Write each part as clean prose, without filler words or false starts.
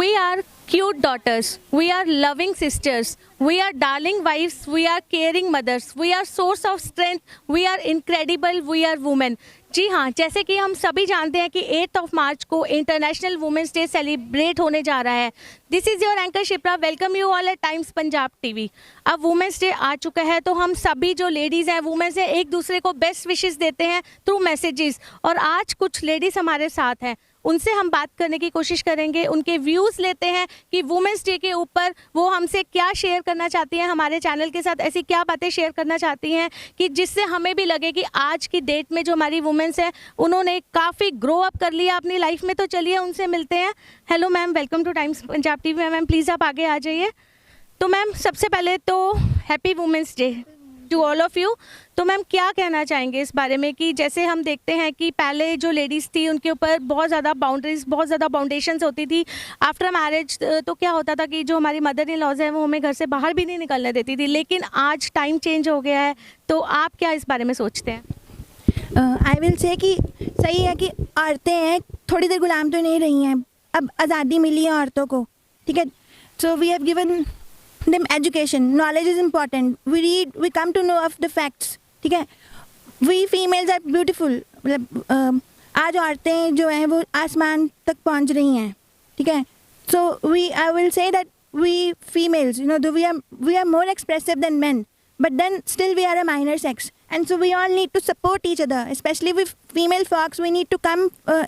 We are cute daughters, we are loving sisters, we are darling wives, we are caring mothers, we are source of strength, we are incredible, we are women. जी हाँ, जैसे कि हम सभी जानते हैं कि 8 मार्च को इंटरनेशनल वुमेंस डे सेलिब्रेट होने जा रहा है। This is your anchor Shipra, welcome you all at times Punjab TV. अब वुमेंस डे आ चुका है तो हम सभी जो लेडीज़ हैं वुमेंस हैं एक दूसरे को बेस्ट विशेस देते हैं थ्रू मैसेजेस। और आज कुछ लेडीज़ हमारे साथ हैं, उनसे हम बात करने की कोशिश करेंगे, उनके व्यूज़ लेते हैं कि वुमेंस डे के ऊपर वो हमसे क्या शेयर करना चाहती हैं, हमारे चैनल के साथ ऐसी क्या बातें शेयर करना चाहती हैं कि जिससे हमें भी लगे कि आज की डेट में जो हमारी वुमेंस है उन्होंने काफ़ी ग्रो अप कर लिया अपनी लाइफ में। तो चलिए उनसे मिलते हैं। Hello ma'am, welcome to Times Punjab TV. Ma'am please आप आगे आ जाइए। तो मैम सबसे पहले तो happy women's day to all of you. तो मैम क्या कहना चाहेंगे इस बारे में कि जैसे हम देखते हैं कि पहले जो लेडीज़ थी उनके ऊपर बहुत ज़्यादा बाउंड्रीज, बहुत ज़्यादा बाउंडेशंस होती थी। आफ्टर मैरिज तो क्या होता था कि जो हमारी मदर इन लॉज हैं वो हमें घर से बाहर भी नहीं निकलने देती थी, लेकिन आज टाइम चेंज हो गया है। तो आप क्या इस बारे में सोचते हैं? आई विल से कि सही है कि औरतें हैं, थोड़ी देर गुलाम तो नहीं रही हैं, अब आज़ादी मिली है औरतों को, ठीक है। So we have given them education, knowledge is important, we read, we come to know of the facts, ठीक है। वी फीमेल्स आर ब्यूटीफुल, मतलब आज औरतें जो हैं वो आसमान तक पहुंच रही हैं, ठीक है। So we, I will say that we females, you know, we are more expressive than men, but then still we are a minor sex, and so we all need to support each other, especially with female folks. We need to come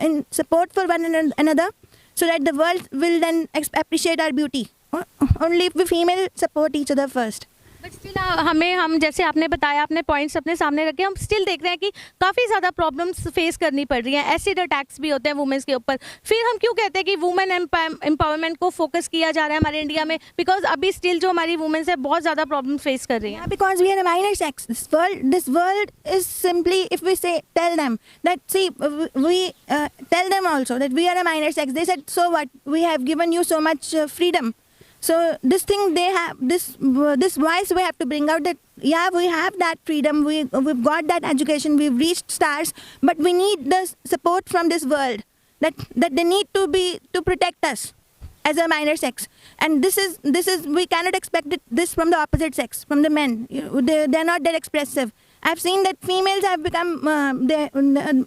in support for one another so that the world will then appreciate our beauty. Only if we female support each other first. But still हम जैसे आपने बताया, अपने points अपने सामने रखे, हम still देख रहे हैं कि काफ़ी ज़्यादा प्रॉब्लम्स फेस करनी पड़ रही हैं। एसिड अटैक्स भी होते हैं वुमेंस के ऊपर। फिर हम क्यों कहते हैं कि वुमेन एम्पावरमेंट को फोकस किया जा रहा है हमारे इंडिया में? बिकॉज अभी स्टिल जो हमारी वुमेन्स है बहुत ज़्यादा प्रॉब्लम फेस कर रही हैं। Because we are a minor sex. This world is simply, if we say, tell them that, see, we tell them also that we are a minor sex. They said, so what? We have given you so much freedom. So this thing they have, this voice we have to bring out that, yeah, we have that freedom, we've got that education, we've reached stars, but we need the support from this world, that they need to protect us as a minor sex. And this is we cannot expect this from the opposite sex, from the men. They're not that expressive. I've seen that females have become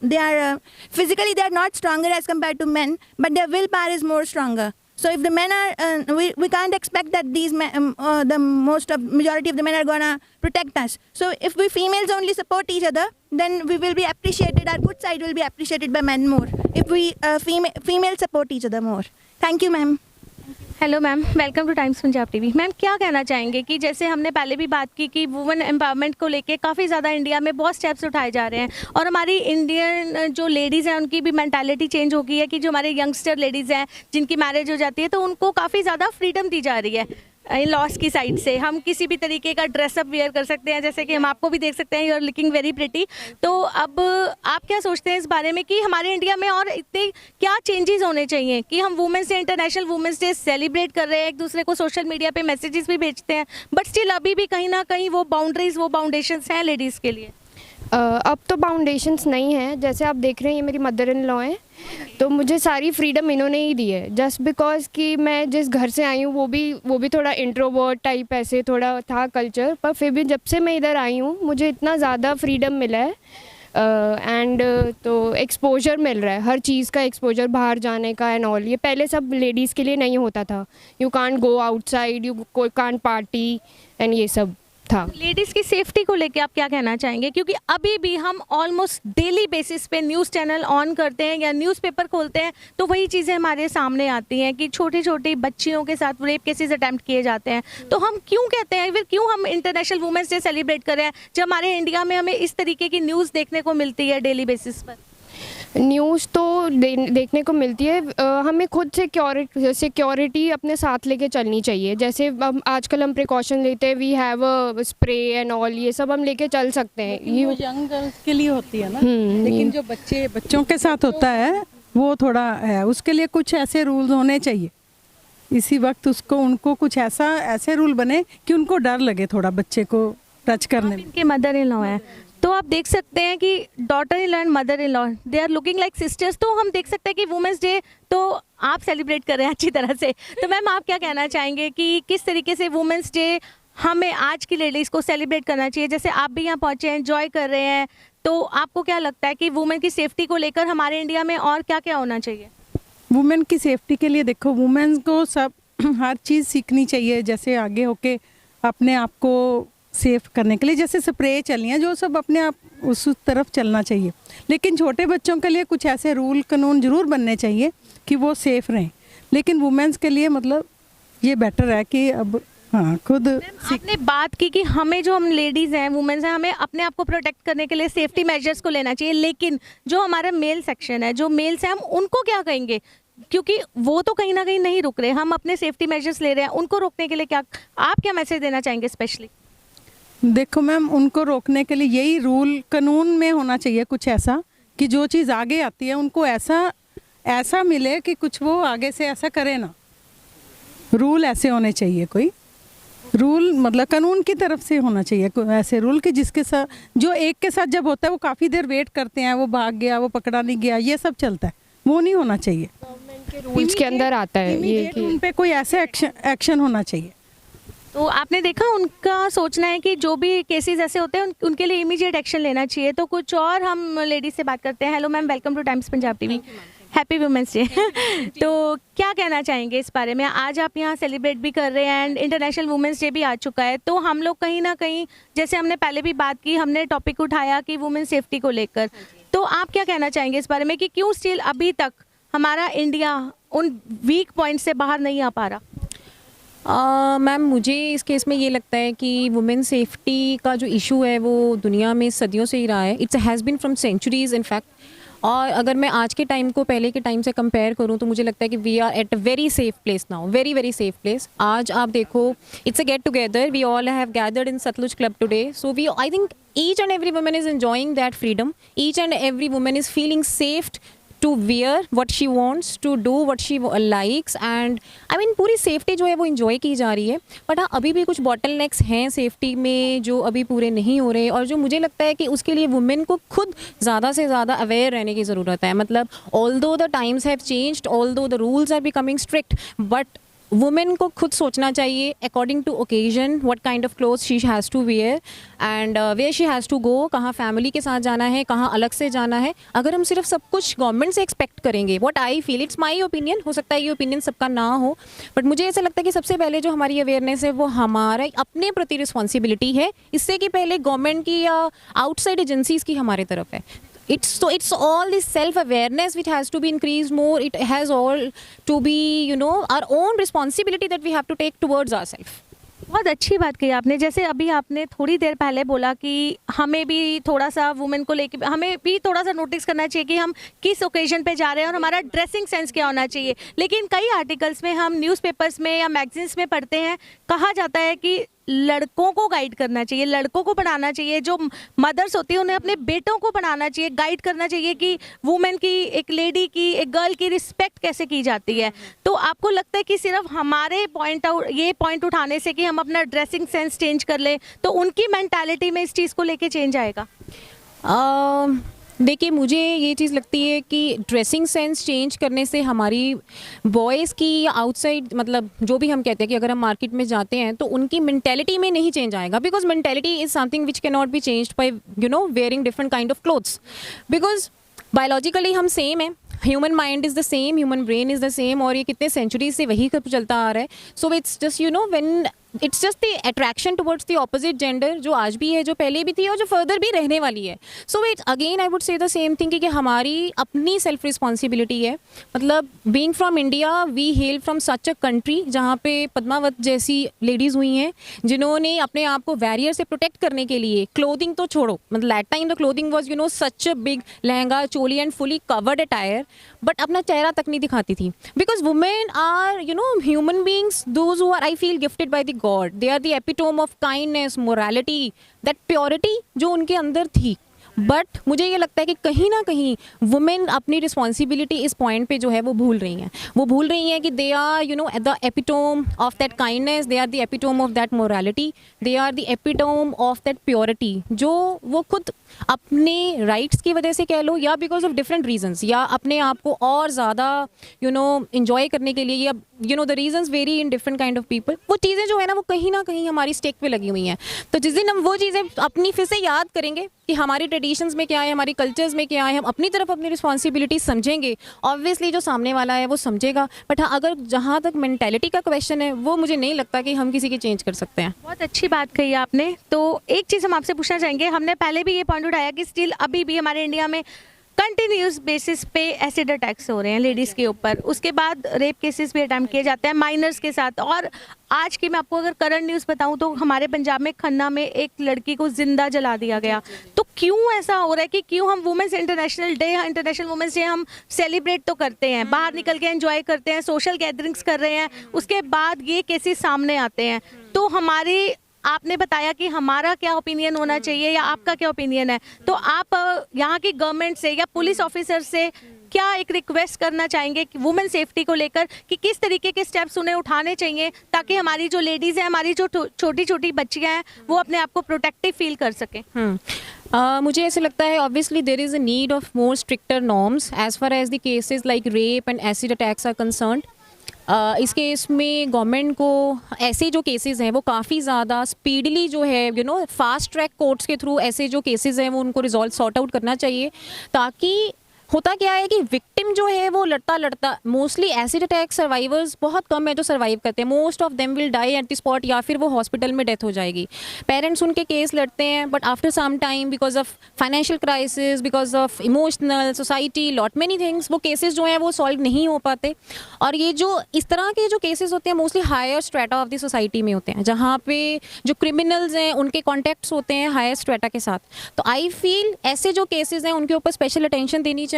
they are physically they are not stronger as compared to men, but their willpower is more stronger. So if the men are, we can't expect that these men, the majority of the men are gonna protect us. So if we females only support each other, then we will be appreciated. Our good side will be appreciated by men more. If we females support each other more. Thank you, ma'am. Hello ma'am, welcome to Times Punjab TV. Ma'am क्या कहना चाहेंगे कि जैसे हमने पहले भी बात की कि वुमेन एम्पावरमेंट को लेके काफ़ी ज़्यादा इंडिया में बहुत स्टेप्स उठाए जा रहे हैं और हमारी इंडियन जो लेडीज़ हैं उनकी भी मेंटालिटी चेंज हो गई है कि जो हमारे यंगस्टर लेडीज़ हैं जिनकी मैरिज हो जाती है तो उनको काफ़ी ज़्यादा फ्रीडम दी जा रही है इन लॉज की साइड से। हम किसी भी तरीके का ड्रेसअप वेयर कर सकते हैं, जैसे कि हम आपको भी देख सकते हैं, you are looking very pretty. तो अब आप क्या सोचते हैं इस बारे में कि हमारे इंडिया में और इतने क्या चेंजेस होने चाहिए कि हम women's day, international women's day celebrate कर रहे हैं, एक दूसरे को सोशल मीडिया पे मैसेजेस भी भेजते हैं, बट स्टिल अभी भी कहीं ना कहीं वो बाउंड्रीज, वो बाउंडेशंस हैं लेडीज़ के लिए? अब तो बाउंडेशंस नहीं है। जैसे आप देख रहे हैं ये मेरी मदर इन लॉ हैं, तो मुझे सारी फ्रीडम इन्होंने ही दी है, जस्ट बिकॉज कि मैं जिस घर से आई हूँ वो भी थोड़ा इंट्रोवर्ट टाइप ऐसे थोड़ा था कल्चर, पर फिर भी जब से मैं इधर आई हूँ मुझे इतना ज़्यादा फ्रीडम मिला है एंड तो एक्सपोजर मिल रहा है, हर चीज़ का एक्सपोजर, बाहर जाने का एंड ऑल। ये पहले सब लेडीज़ के लिए नहीं होता था। You can't go outside, you can't party and ये सब था। लेडीज़ की सेफ्टी को लेके आप क्या कहना चाहेंगे? क्योंकि अभी भी हम ऑलमोस्ट डेली बेसिस पे न्यूज़ चैनल ऑन करते हैं या न्यूज़पेपर खोलते हैं तो वही चीज़ें हमारे सामने आती हैं कि छोटी छोटी बच्चियों के साथ रेप केसेस अटैम्प्ट किए जाते हैं। तो हम क्यों कहते हैं, फिर क्यों हम इंटरनेशनल वुमेंस डे सेलिब्रेट कर रहे हैं जब हमारे इंडिया में हमें इस तरीके की न्यूज़ देखने को मिलती है डेली बेसिस पर? न्यूज़ तो देखने को मिलती है, हमें खुद सिक्योरिटी अपने साथ लेके चलनी चाहिए। जैसे आजकल हम प्रिकॉशन लेते हैं, we have a spray and all, ये सब हम लेके चल सकते हैं। ये यंग गर्ल्स के लिए होती है ना, लेकिन जो बच्चों के साथ होता है वो थोड़ा है, उसके लिए कुछ ऐसे रूल्स होने चाहिए इसी वक्त। उनको कुछ ऐसे रूल बने कि उनको डर लगे थोड़ा बच्चे को टच करने में। इनके मदर इन लॉ है तो तो आप देख सकते हैं कि daughter in law and mother in law they are looking like sisters. तो हम देख सकते हैं कि वुमेंस डे तो आप सेलिब्रेट कर रहे हैं अच्छी तरह से। तो मैम आप क्या कहना चाहेंगे कि किस तरीके से वुमेंस डे हमें आज की लेडीज़ को सेलिब्रेट करना चाहिए? जैसे आप भी यहाँ पहुँचे हैं, एंजॉय कर रहे हैं, तो आपको क्या लगता है कि वुमेन की सेफ्टी को लेकर हमारे इंडिया में और क्या क्या होना चाहिए? वुमेन की सेफ्टी के लिए देखो, वुमेन को सब हर चीज़ सीखनी चाहिए, जैसे आगे होके अपने आप को सेफ करने के लिए, जैसे स्प्रे चली हैं जो सब अपने आप उस तरफ चलना चाहिए। लेकिन छोटे बच्चों के लिए कुछ ऐसे रूल कानून ज़रूर बनने चाहिए कि वो सेफ़ रहें। लेकिन वुमेन्स के लिए मतलब ये बेटर है कि अब हाँ खुद आपने बात की कि हमें जो हम लेडीज़ हैं, वुमेन्स हैं, हमें अपने आप को प्रोटेक्ट करने के लिए सेफ्टी मेजर्स को लेना चाहिए। लेकिन जो हमारा मेल सेक्शन है, जो मेल्स हैं, हम उनको क्या कहेंगे? क्योंकि वो तो कहीं ना कहीं नहीं रुक रहे, हम अपने सेफ्टी मेजर्स ले रहे हैं, उनको रोकने के लिए क्या आप क्या मैसेज देना चाहेंगे स्पेशली? देखो मैम, उनको रोकने के लिए यही रूल कानून में होना चाहिए कुछ ऐसा कि जो चीज़ आगे आती है उनको ऐसा मिले कि कुछ वो आगे से ऐसा करे ना। रूल ऐसे होने चाहिए, कोई रूल मतलब कानून की तरफ से होना चाहिए कोई ऐसे रूल कि जिसके साथ जो एक के साथ जब होता है वो काफ़ी देर वेट करते हैं, वो भाग गया, वो पकड़ा नहीं गया, ये सब चलता है, वो नहीं होना चाहिए। गवर्नमेंट के रूल्स के अंदर आता है ये कि उन पे कोई ऐसे एक्शन होना चाहिए। तो आपने देखा उनका सोचना है कि जो भी केसेस ऐसे होते हैं उनके लिए इमीडिएट एक्शन लेना चाहिए। तो कुछ और हम लेडीज से बात करते हैं। Hello ma'am, welcome to Times Punjab TV. Happy women's day. तो क्या कहना चाहेंगे इस बारे में? आज आप यहाँ सेलिब्रेट भी कर रहे हैं एंड इंटरनेशनल वुमेंस डे भी आ चुका है। तो हम लोग कहीं ना कहीं, जैसे हमने पहले भी बात की, हमने टॉपिक उठाया कि वुमेन सेफ्टी को लेकर, तो आप क्या कहना चाहेंगे इस बारे में कि क्यों स्टिल अभी तक हमारा इंडिया उन वीक पॉइंट से बाहर नहीं आ पा रहा? मैम, मुझे इस केस में ये लगता है कि वुमेन सेफ्टी का जो इशू है वो दुनिया में सदियों से ही रहा है। It's has been from centuries in fact. और अगर मैं आज के टाइम को पहले के टाइम से कंपेयर करूं तो मुझे लगता है कि we are at a very safe place now, very very safe place. आज आप देखो, it's a get together, we all have gathered in Satluj club today, so we I think each and every woman is enjoying that freedom. Each and every woman is feeling safe to wear what she wants, to do what she likes, and I mean पूरी safety जो है वो enjoy की जा रही है। But हाँ, अभी भी कुछ बॉटलनेक्स हैं सेफ्टी में जो अभी पूरे नहीं हो रहे, और जो मुझे लगता है कि उसके लिए वुमेन को खुद ज़्यादा से ज़्यादा अवेयर रहने की ज़रूरत है। मतलब although the times have changed, although the rules are becoming strict, but women को खुद सोचना चाहिए according to occasion what kind of clothes she has to wear and where she has to go, कहाँ फैमिली के साथ जाना है, कहाँ अलग से जाना है। अगर हम सिर्फ सब कुछ गवर्नमेंट से एक्सपेक्ट करेंगे, what I feel, it's my opinion, हो सकता है ये ओपिनियन सबका ना हो, बट मुझे ऐसा लगता है कि सबसे पहले जो हमारी अवेयरनेस है वो हमारा अपने प्रति रिस्पॉन्सिबिलिटी है, इससे कि पहले गवर्नमेंट की या आउटसाइड एजेंसीज़ की हमारे तरफ है। It's all this self-awareness which has to be increased more. It has all to be, our own responsibility that we have to take towards ourselves. बहुत अच्छी बात कही आपने। जैसे अभी आपने थोड़ी देर पहले बोला कि हमें भी थोड़ा सा वुमेन को लेके हमें भी थोड़ा सा नोटिस करना चाहिए कि हम किस ओकेजन पे जा रहे हैं और हमारा ड्रेसिंग सेंस क्या होना चाहिए। लेकिन कई आर्टिकल्स में, हम न्यूज़पेपर्स में या मैगजीन्स में पढ़ते हैं, कहा जाता है कि लड़कों को गाइड करना चाहिए, लड़कों को पढ़ाना चाहिए, जो मदर्स होती हैं उन्हें अपने बेटों को पढ़ाना चाहिए, गाइड करना चाहिए कि वुमेन की, एक लेडी की, एक गर्ल की रिस्पेक्ट कैसे की जाती है। तो आपको लगता है कि सिर्फ हमारे ये पॉइंट उठाने से कि हम अपना ड्रेसिंग सेंस चेंज कर लें तो उनकी मेंटालिटी में इस चीज़ को लेके चेंज आएगा? देखिए, मुझे ये चीज़ लगती है कि ड्रेसिंग सेंस चेंज करने से हमारी बॉयज़ की आउटसाइड, मतलब जो भी हम कहते हैं कि अगर हम मार्केट में जाते हैं तो उनकी मेंटेलिटी में नहीं चेंज आएगा, because mentality is something which can not be changed by wearing different kind of clothes, because biologically हम सेम है, human mind is the same, human brain is the same, और ये कितने सेंचुरीज से वही चलता आ रहा है। So it's just when it's just the attraction towards the opposite gender, जो आज भी है, जो पहले भी थी और जो फर्दर भी रहने वाली है। So it's again I would say the same thing कि हमारी अपनी सेल्फ रिस्पॉन्सिबिलिटी है। मतलब being from India, we hail from such a country जहाँ पे पद्मावत जैसी लेडीज़ हुई हैं जिन्होंने अपने आप को बैरियर से प्रोटेक्ट करने के लिए, क्लोथिंग तो छोड़ो, मतलब that time the clothing was such a big lehenga, choli and fully covered attire, but अपना चेहरा तक नहीं दिखाती थी, because women are human beings, those who are I feel gifted by the god, they are the epitome of kindness, morality, that purity जो उनके अंदर थी, बट मुझे ये लगता है कि कहीं ना कहीं वुमेन अपनी रिस्पॉन्सिबिलिटी इस पॉइंट पे जो है वो भूल रही हैं। वो भूल रही हैं कि they are the epitome of that kindness, they are the epitome of that morality, they are the epitome of that purity, जो वो खुद अपने राइट्स की वजह से कह लो या बिकॉज ऑफ डिफरेंट रीजंस, या अपने आप को और ज़्यादा इंजॉय करने के लिए, या the reasons very in different kind of people, वो चीज़ें जो है ना वो कहीं ना कहीं हमारी स्टेक पे लगी हुई हैं। तो जिस दिन हम वो चीज़ें अपनी फिर से याद करेंगे कि हमारी ट्रेडिशंस में क्या है, हमारी कल्चर्स में क्या है, हम अपनी तरफ अपनी रिस्पॉन्सिबिलिटी समझेंगे, ऑब्वियसली जो सामने वाला है वो समझेगा। बट हाँ, अगर जहाँ तक मेंटेलिटी का क्वेश्चन है वो मुझे नहीं लगता कि हम किसी की चेंज कर सकते हैं। बहुत अच्छी बात कही आपने। तो एक चीज़ हम आपसे पूछना चाहेंगे, हमने पहले भी ये पॉइंट उठाया कि स्टिल अभी भी हमारे इंडिया में कंटिन्यूस बेसिस पे एसिड अटैक्स हो रहे हैं लेडीज़ के ऊपर, उसके बाद रेप केसेस भी अटैम्प्ट किए जाते हैं माइनर्स के साथ। और आज की मैं आपको अगर करंट न्यूज़ बताऊं तो हमारे पंजाब में खन्ना में एक लड़की को जिंदा जला दिया गया। तो क्यों ऐसा हो रहा है कि क्यों हम women's international day, international women's day हम सेलिब्रेट तो करते हैं, बाहर निकल के एंजॉय करते हैं, सोशल गैदरिंग्स कर रहे हैं, उसके बाद ये केसेस सामने आते हैं। तो हमारी, आपने बताया कि हमारा क्या ओपिनियन होना चाहिए या आपका क्या ओपिनियन है, तो आप यहाँ की गवर्नमेंट से या पुलिस ऑफिसर से क्या एक रिक्वेस्ट करना चाहेंगे कि वुमेन सेफ्टी को लेकर कि किस तरीके के स्टेप्स उन्हें उठाने चाहिए ताकि हमारी जो लेडीज़ हैं, हमारी जो छोटी छोटी बच्चियाँ हैं, वो अपने आप को प्रोटेक्टिव फील कर सकें? मुझे ऐसे लगता है obviously there is a need of more stricter norms as far as the cases like rape and acid attacks are concerned. इस केस में गवर्नमेंट को ऐसे जो केसेस हैं वो काफ़ी ज़्यादा स्पीडली जो है फास्ट ट्रैक कोर्ट्स के थ्रू ऐसे जो केसेस हैं वो उनको रिजॉल्व सॉर्ट आउट करना चाहिए। ताकि होता क्या है कि विक्टिम जो है वो लड़ता मोस्टली एसिड अटैक सर्वाइवर्स बहुत कम है जो सर्वाइव करते हैं, most of them will die at the spot या फिर वो हॉस्पिटल में डेथ हो जाएगी। पेरेंट्स उनके केस लड़ते हैं but after some time because of financial crisis, because of emotional society lot many things, वो केसेस जो हैं वो सॉल्व नहीं हो पाते। और ये जो इस तरह के जो केसेस होते हैं mostly higher strata of the society में होते हैं, जहाँ पे जो क्रिमिनल्स हैं उनके कॉन्टैक्ट्स होते हैं हायर स्ट्रेटा के साथ। तो आई फील ऐसे जो केसेस हैं उनके ऊपर स्पेशल अटेंशन देनी चाहिए,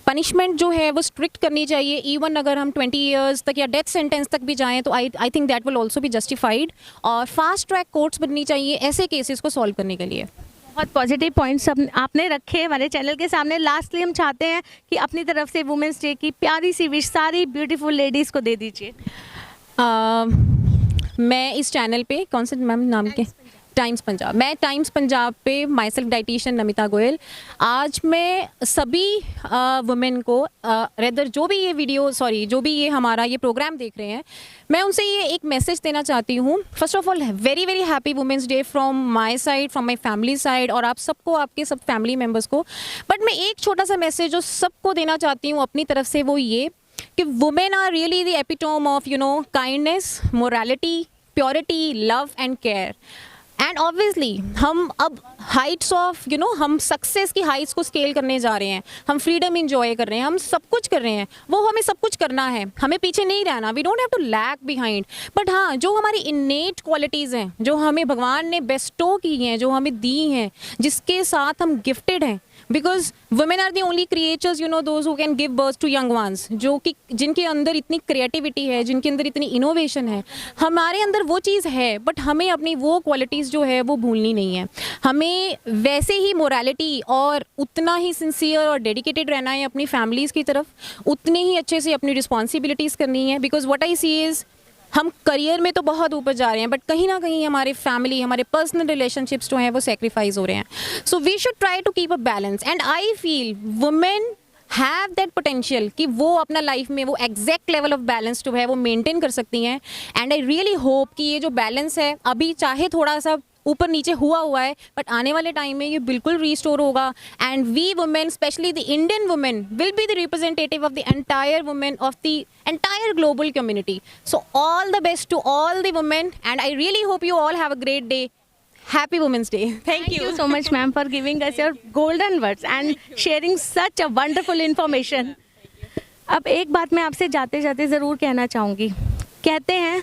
पनिशमेंट जो है वो स्ट्रिक्ट करनी चाहिए। इवन अगर हम 20 ईयर्स तक या डेथ सेंटेंस तक भी जाएं तो I think that will also be justified. और फास्ट ट्रैक कोर्ट्स बननी चाहिए ऐसे केसेस को सॉल्व करने के लिए। बहुत पॉजिटिव पॉइंट्स आपने रखे हमारे चैनल के सामने। लास्टली हम चाहते हैं कि अपनी तरफ से वुमेंस डे की प्यारी सी विश सारी ब्यूटीफुल लेडीज़ को दे दीजिए। मैं इस चैनल पे कौन से मैम नाम के टाइम्स पंजाब, मैं टाइम्स पंजाब पे my self dietitian Namita Goyal, आज मैं सभी वुमेन को रेदर जो भी ये हमारा ये प्रोग्राम देख रहे हैं, मैं उनसे ये एक मैसेज देना चाहती हूँ। First of all very very happy women's day from my side, from my family side, और आप सबको, आपके सब फैमिली मेम्बर्स को। बट मैं एक छोटा सा मैसेज जो सबको देना चाहती हूँ अपनी तरफ से, वो ये कि women are really the epitome of kindness, morality, purity, love and care. And obviously हम अब हाइट्स ऑफ हम सक्सेस की हाइट्स को स्केल करने जा रहे हैं, हम फ्रीडम इंजॉय कर रहे हैं, हम सब कुछ कर रहे हैं, वो हमें सब कुछ करना है, हमें पीछे नहीं रहना। We don't have to lag behind. But हाँ, जो हमारी इन्नेट क्वालिटीज़ हैं, जो हमें भगवान ने बेस्टो की हैं, जो हमें दी हैं, जिसके साथ हम गिफ्टेड हैं, because women are the only creatures those who can give birth to young ones, जो कि जिनके अंदर इतनी क्रिएटिविटी है, जिनके अंदर इतनी इनोवेशन है। हमारे अंदर वो चीज़ है बट हमें अपनी वो क्वालिटीज़ जो है वो भूलनी नहीं है। हमें वैसे ही मोरालिटी और उतना ही सिंसियर और डेडिकेटेड रहना है अपनी फैमिलीज़ की तरफ, उतने ही अच्छे से अपनी रिस्पॉन्सिबिलिटीज़ करनी है। Because what I see is हम करियर में तो बहुत ऊपर जा रहे हैं बट कहीं ना कहीं हमारे फैमिली, हमारे पर्सनल रिलेशनशिप्स जो हैं वो सेक्रीफाइस हो रहे हैं। So we should try to keep a balance and I feel women have that potential कि वो अपना लाइफ में वो एग्जैक्ट लेवल ऑफ बैलेंस जो है वो मेंटेन कर सकती हैं। एंड आई रियली होप कि ये जो बैलेंस है अभी चाहे थोड़ा सा ऊपर नीचे हुआ है बट आने वाले टाइम में ये बिल्कुल रीस्टोर होगा। And we women, specially the Indian women, will be the representative of the entire women of the entire global community. So all the best to all the women and I really hope you all have a great day. Happy Women's Day. Thank you so much ma'am for giving us your golden words and sharing such a wonderful information. अब एक बात मैं आपसे जाते जाते ज़रूर कहना चाहूँगी। कहते हैं,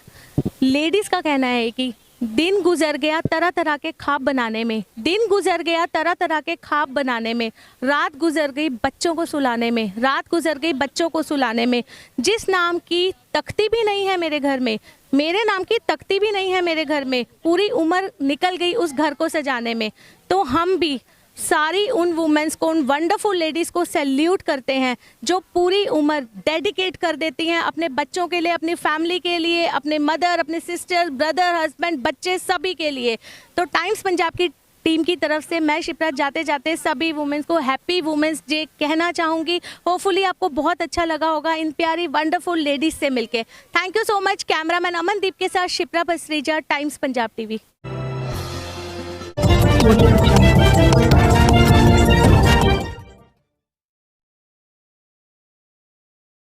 लेडीज़ का कहना है कि दिन गुजर गया तरह तरह के ख्वाब बनाने में, दिन गुजर गया तरह तरह के ख्वाब बनाने में, रात गुजर गई बच्चों को सुलाने में, रात गुजर गई बच्चों को सुलाने में। जिस नाम की तख्ती भी नहीं है मेरे घर में, मेरे नाम की तख्ती भी नहीं है मेरे घर में, पूरी उम्र निकल गई उस घर को सजाने में। तो हम भी सारी उन वुमेन्स को, उन वंडरफुल लेडीज़ को सैल्यूट करते हैं जो पूरी उम्र डेडिकेट कर देती हैं अपने बच्चों के लिए, अपनी फैमिली के लिए, अपने मदर, अपने सिस्टर, ब्रदर, हस्बैंड, बच्चे, सभी के लिए। तो टाइम्स पंजाब की टीम की तरफ से मैं शिप्रा जाते जाते सभी वुमेन्स को हैप्पी वुमेन्स डे कहना चाहूँगी। होपफुली आपको बहुत अच्छा लगा होगा इन प्यारी वंडरफुल लेडीज़ से मिलके। Thank you so much. Cameraman Amandeep के साथ शिप्रा बसरीजा, टाइम्स पंजाब टीवी।